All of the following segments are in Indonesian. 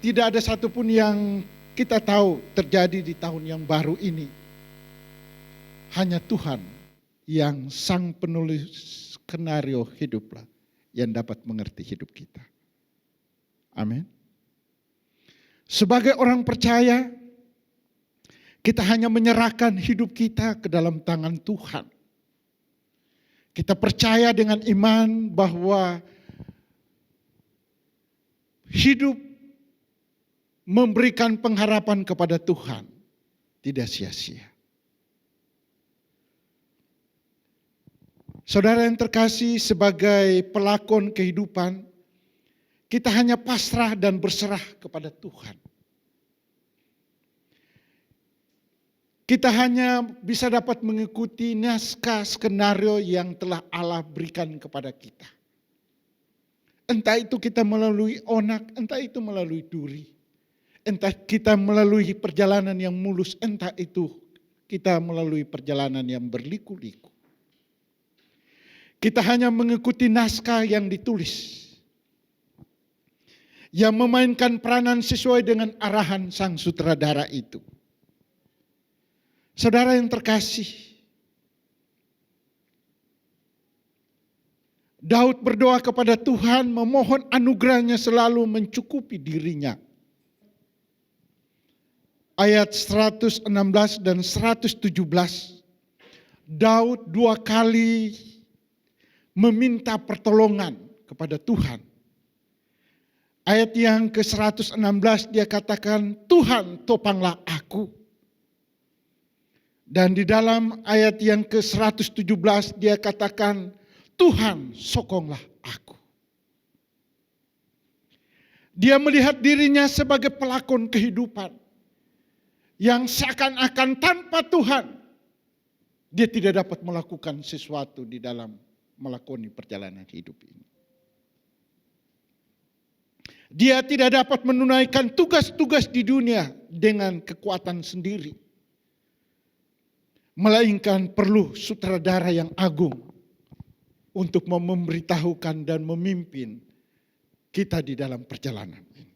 Tidak ada satupun yang kita tahu terjadi di tahun yang baru ini. Hanya Tuhan yang sang penulis skenario hiduplah yang dapat mengerti hidup kita. Amin. Sebagai orang percaya, kita hanya menyerahkan hidup kita ke dalam tangan Tuhan. Kita percaya dengan iman bahwa hidup memberikan pengharapan kepada Tuhan tidak sia-sia. Saudara yang terkasih, sebagai pelakon kehidupan, kita hanya pasrah dan berserah kepada Tuhan. Kita hanya bisa dapat mengikuti naskah skenario yang telah Allah berikan kepada kita. Entah itu kita melalui onak, entah itu melalui duri. Entah kita melalui perjalanan yang mulus, entah itu kita melalui perjalanan yang berliku-liku. Kita hanya mengikuti naskah yang ditulis. Yang memainkan peranan sesuai dengan arahan sang sutradara itu. Saudara yang terkasih, Daud berdoa kepada Tuhan, memohon anugerahnya selalu mencukupi dirinya. Ayat 116 dan 117, Daud 2 kali meminta pertolongan kepada Tuhan. Ayat yang ke-116 dia katakan, Tuhan topanglah aku. Dan di dalam ayat yang ke-117 dia katakan, Tuhan sokonglah aku. Dia melihat dirinya sebagai pelakon kehidupan. Yang seakan-akan tanpa Tuhan, dia tidak dapat melakukan sesuatu di dalam melakoni perjalanan hidup ini. Dia tidak dapat menunaikan tugas-tugas di dunia dengan kekuatan sendiri. Melainkan perlu sutradara yang agung untuk memberitahukan dan memimpin kita di dalam perjalanan ini.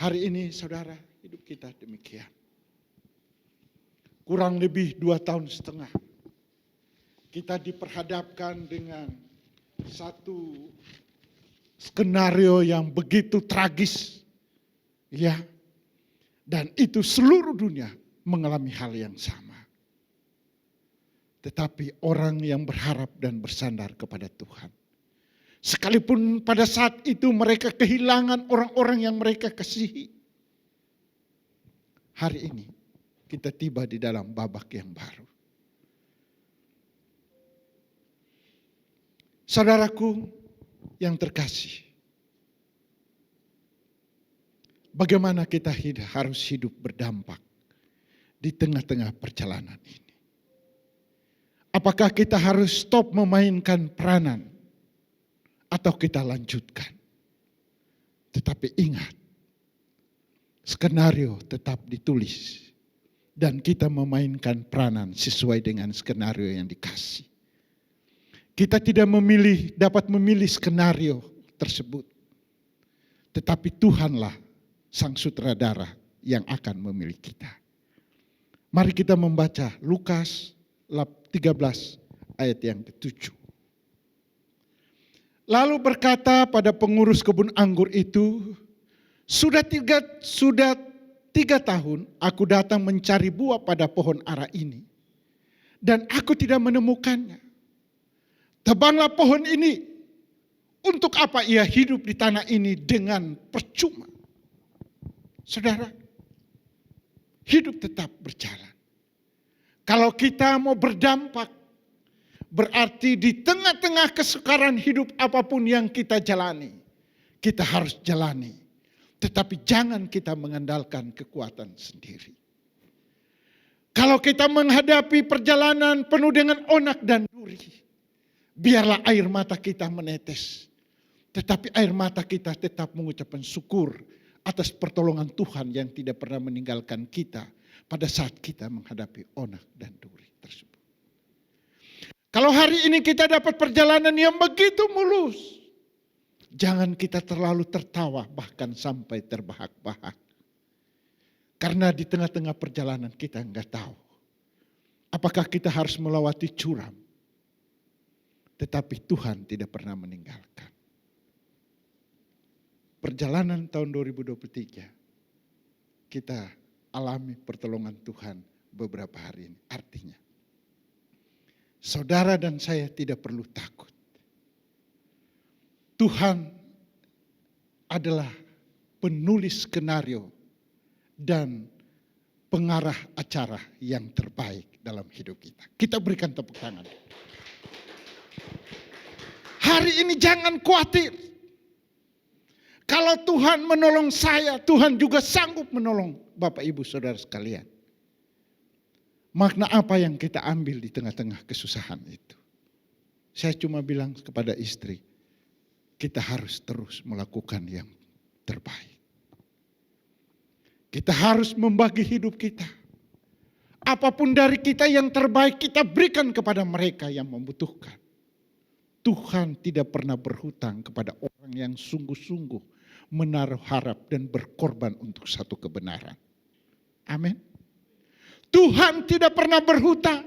Hari ini saudara, hidup kita demikian. Kurang lebih 2 tahun setengah. Kita diperhadapkan dengan satu skenario yang begitu tragis. Ya. Dan itu seluruh dunia mengalami hal yang sama. Tetapi orang yang berharap dan bersandar kepada Tuhan. Sekalipun pada saat itu mereka kehilangan orang-orang yang mereka kasihi. Hari ini kita tiba di dalam babak yang baru. Saudaraku yang terkasih, bagaimana kita harus hidup berdampak di tengah-tengah perjalanan ini? Apakah kita harus stop memainkan peranan atau kita lanjutkan? Tetapi ingat, skenario tetap ditulis dan kita memainkan peranan sesuai dengan skenario yang dikasih. Kita tidak dapat memilih skenario tersebut. Tetapi Tuhanlah sang sutradara yang akan memilih kita. Mari kita membaca Lukas 13 ayat yang ke-7. Lalu berkata pada pengurus kebun anggur itu, Sudah tiga tahun aku datang mencari buah pada pohon ara ini. Dan aku tidak menemukannya. Tebanglah pohon ini. Untuk apa ia hidup di tanah ini dengan percuma? Saudara, hidup tetap berjalan. Kalau kita mau berdampak, berarti di tengah-tengah kesukaran hidup apapun yang kita jalani, kita harus jalani. Tetapi jangan kita mengandalkan kekuatan sendiri. Kalau kita menghadapi perjalanan penuh dengan onak dan duri, biarlah air mata kita menetes. Tetapi air mata kita tetap mengucapkan syukur atas pertolongan Tuhan yang tidak pernah meninggalkan kita pada saat kita menghadapi onak dan duri tersebut. Kalau hari ini kita dapat perjalanan yang begitu mulus, Jangan kita terlalu tertawa bahkan sampai terbahak-bahak. Karena di tengah-tengah perjalanan kita enggak tahu. Apakah kita harus melewati curam. Tetapi Tuhan tidak pernah meninggalkan. Perjalanan tahun 2023 kita alami pertolongan Tuhan beberapa hari ini. Artinya, saudara dan saya tidak perlu takut. Tuhan adalah penulis skenario dan pengarah acara yang terbaik dalam hidup kita. Kita berikan tepuk tangan. Hari ini jangan khawatir. Kalau Tuhan menolong saya, Tuhan juga sanggup menolong Bapak Ibu Saudara sekalian. Makna apa yang kita ambil di tengah-tengah kesusahan itu? Saya cuma bilang kepada istri, kita harus terus melakukan yang terbaik. Kita harus membagi hidup kita. Apapun dari kita yang terbaik kita berikan kepada mereka yang membutuhkan. Tuhan tidak pernah berhutang kepada orang yang sungguh-sungguh menaruh harap dan berkorban untuk satu kebenaran. Amin. Tuhan tidak pernah berhutang.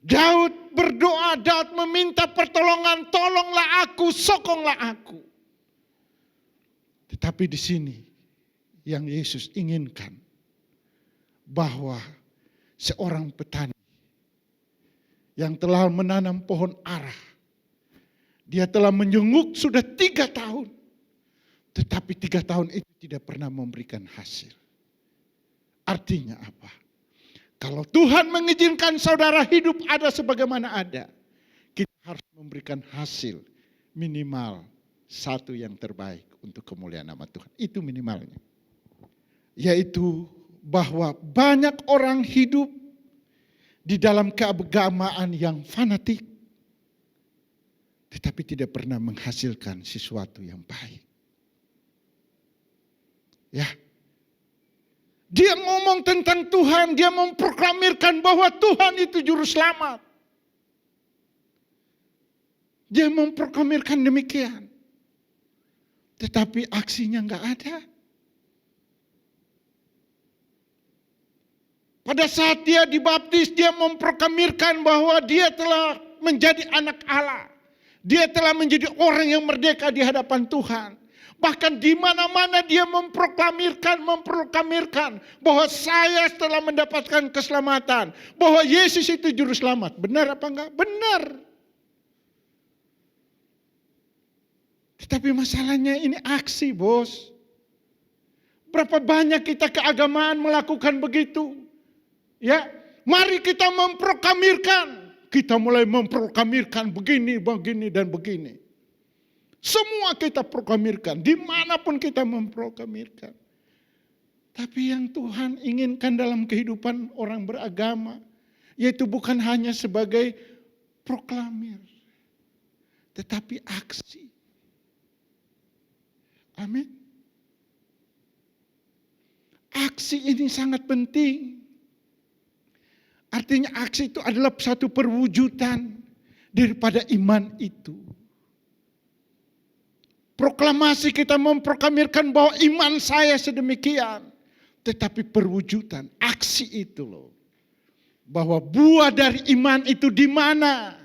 Daud berdoa, Daud meminta pertolongan, tolonglah aku, sokonglah aku. Tetapi di sini yang Yesus inginkan bahwa seorang petani yang telah menanam pohon ara, dia telah menjenguk sudah 3 tahun. Tetapi 3 tahun itu tidak pernah memberikan hasil. Artinya apa? Kalau Tuhan mengizinkan saudara hidup ada sebagaimana ada, kita harus memberikan hasil minimal 1 yang terbaik untuk kemuliaan nama Tuhan. Itu minimalnya. Yaitu bahwa banyak orang hidup di dalam keagamaan yang fanatik, tetapi tidak pernah menghasilkan sesuatu yang baik. Ya. Dia ngomong tentang Tuhan, dia memproklamirkan bahwa Tuhan itu juru selamat. Dia memproklamirkan demikian. Tetapi aksinya enggak ada. Pada saat dia dibaptis, dia memproklamirkan bahwa dia telah menjadi anak Allah. Dia telah menjadi orang yang merdeka di hadapan Tuhan. Bahkan di mana-mana dia memproklamirkan bahwa saya telah mendapatkan keselamatan. Bahwa Yesus itu juru selamat. Benar apa enggak? Benar. Tetapi masalahnya ini aksi, bos. Berapa banyak kita keagamaan melakukan begitu? Ya, mari kita memproklamirkan. Kita mulai memproklamirkan begini, begini, dan begini. Semua kita proklamirkan, dimanapun kita memproklamirkan. Tapi yang Tuhan inginkan dalam kehidupan orang beragama, yaitu bukan hanya sebagai proklamir, tetapi aksi. Amin. Aksi ini sangat penting. Artinya aksi itu adalah satu perwujudan daripada iman itu. Proklamasi kita memproklamirkan bahwa iman saya sedemikian. Tetapi perwujudan, aksi itu loh. Bahwa buah dari iman itu di mana?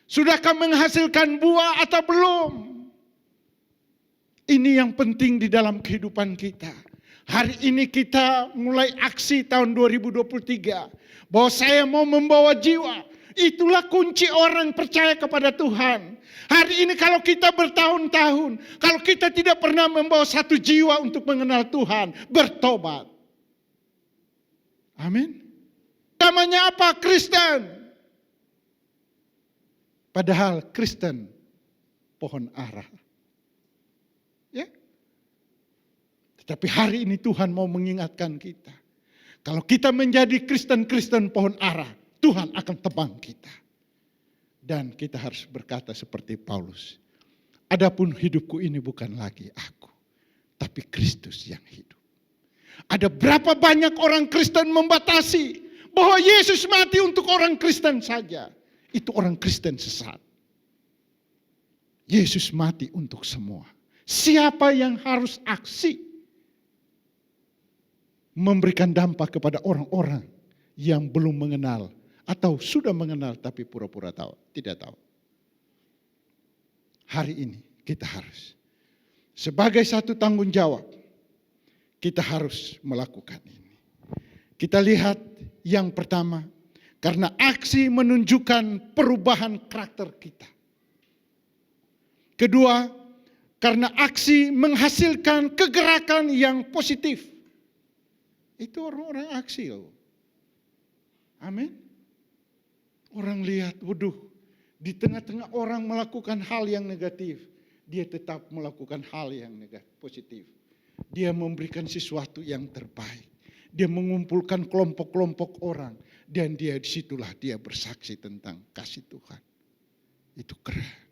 Sudahkah menghasilkan buah atau belum? Ini yang penting di dalam kehidupan kita. Hari ini kita mulai aksi tahun 2023. Bahwa saya mau membawa jiwa. Itulah kunci orang percaya kepada Tuhan. Hari ini kalau kita bertahun-tahun, kalau kita tidak pernah membawa satu jiwa untuk mengenal Tuhan, bertobat. Amin. Namanya apa? Kristen. Padahal Kristen pohon ara. Ya. Tetapi hari ini Tuhan mau mengingatkan kita. Kalau kita menjadi Kristen pohon ara, Tuhan akan tebang kita. Dan kita harus berkata seperti Paulus. Adapun hidupku ini bukan lagi aku, tapi Kristus yang hidup. Ada berapa banyak orang Kristen membatasi bahwa Yesus mati untuk orang Kristen saja. Itu orang Kristen sesat. Yesus mati untuk semua. Siapa yang harus aksi memberikan dampak kepada orang-orang yang belum mengenal atau sudah mengenal tapi pura-pura tahu, tidak tahu. Hari ini kita harus sebagai satu tanggung jawab, kita harus melakukan ini. Kita lihat yang pertama, karena aksi menunjukkan perubahan karakter kita. Kedua, karena aksi menghasilkan kegerakan yang positif. Itu orang-orang aksi loh. Amin. Orang lihat, waduh, di tengah-tengah orang melakukan hal yang negatif, dia tetap melakukan hal yang negatif, positif. Dia memberikan sesuatu yang terbaik. Dia mengumpulkan kelompok-kelompok orang. Dan disitulah dia bersaksi tentang kasih Tuhan. Itu keren.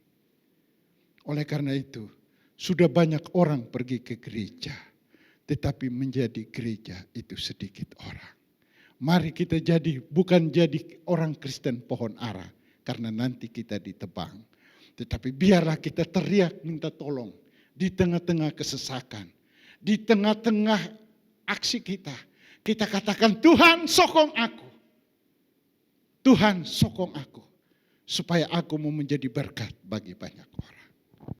Oleh karena itu, sudah banyak orang pergi ke gereja. Tetapi menjadi gereja itu sedikit orang. Mari kita bukan jadi orang Kristen pohon ara. Karena nanti kita ditebang. Tetapi biarlah kita teriak minta tolong. Di tengah-tengah kesesakan. Di tengah-tengah aksi kita. Kita katakan, Tuhan sokong aku. Tuhan sokong aku. Supaya aku mau menjadi berkat bagi banyak orang.